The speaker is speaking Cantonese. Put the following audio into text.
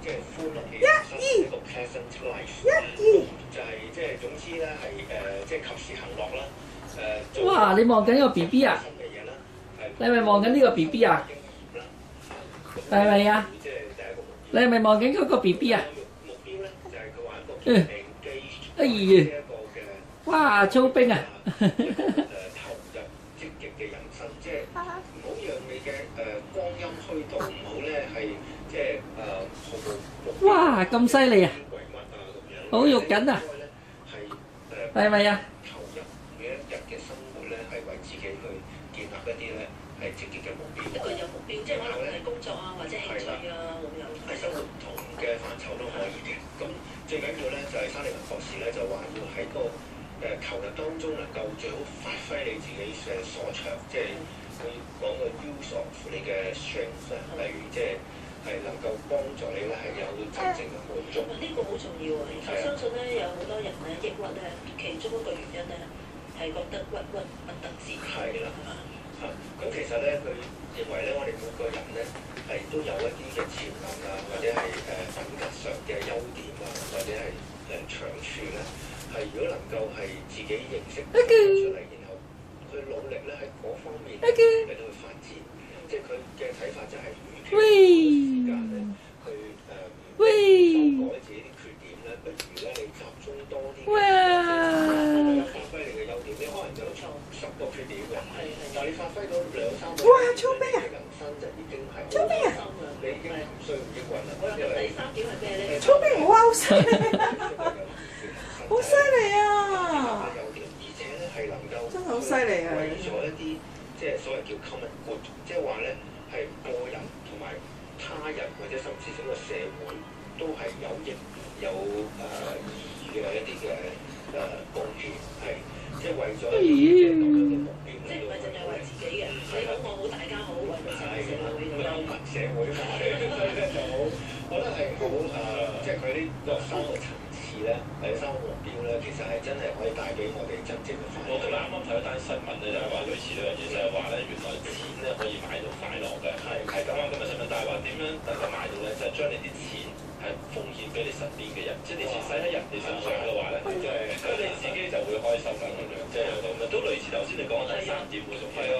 即係歡樂嘅人生一個 pleasant life。就係即係總之咧係即係及時行樂啦。哇！你望緊個 B B 啊？你係咪望緊呢個 B B 啊？係咪啊？你係咪望緊嗰個 B B 啊？目標咧就係佢話一個哎呀！哇！操兵啊！投入積極嘅人生，即係唔好讓你嘅光陰虛度，唔好咧係即係毫無哇！咁犀利啊！為乜啊咁樣？好肉緊啊！係咪啊？投入每一日嘅生活咧，係為自己去建立一啲咧係積極嘅目標。一個有目標，即係可能係工作啊，或者興趣啊咁樣。係生活唔同嘅範疇都可以嘅。咁最緊要咧就係沙利文博士咧就話要喺個球藝當中能夠最好發揮你自己嘅所長，即係佢講個 use of 你嘅 strength 咧，例如即係能夠幫助你咧係有真正嘅滿足。呢個好重要啊！我相信咧有好多人咧抑鬱咧，其中一個原因咧係覺得鬱鬱不得志。係啦，咁其實咧佢認為咧我哋每個人咧係都有一啲嘅潛能啊，或者係品格上嘅優點啊，或者係長處咧。係如果能夠係自己認識出嚟，然後佢努力咧喺嗰方面嚟到去發展，即係佢嘅睇法就係與其時間咧去修改自己啲缺點咧，不如咧你集中多啲嘅發揮你嘅優點。你可能有10個缺點嘅，但係你發揮到2-3個，嘅人生就已經係操兵啊！你已經唔需要抑鬱啦。我諗第3點係咩咧？操兵好歐勢，好犀利啊！而且咧係能夠真係好犀利啊！為咗一啲即係所謂叫 common good，即係話咧係個人同埋他人或者甚至整個社會都係有益有意義嘅一啲嘅貢獻，係即係為咗一啲即係咁樣嘅目標。即係唔係淨係為自己嘅？你好我好大家好，為咗成個社會咁樣。社會化所以咧就好，我覺得係好即係佢呢個3個層次咧，第3個目標咧，其實係真係可以帶俾我哋真正嘅快樂。我今日啱啱睇咗單新聞咧，就係話類似呢樣嘢，就係話咧原來錢咧可以買到快樂嘅。係咁啱今日新聞，但係話點樣能夠買到咧？就係將你啲錢係奉獻俾你身邊嘅人，即係啲錢使喺人哋身上嘅話咧，咁你自己就會開心啦咁樣，即係有咁嘅。都類似頭先你講嘅第3點嗰種。係啊，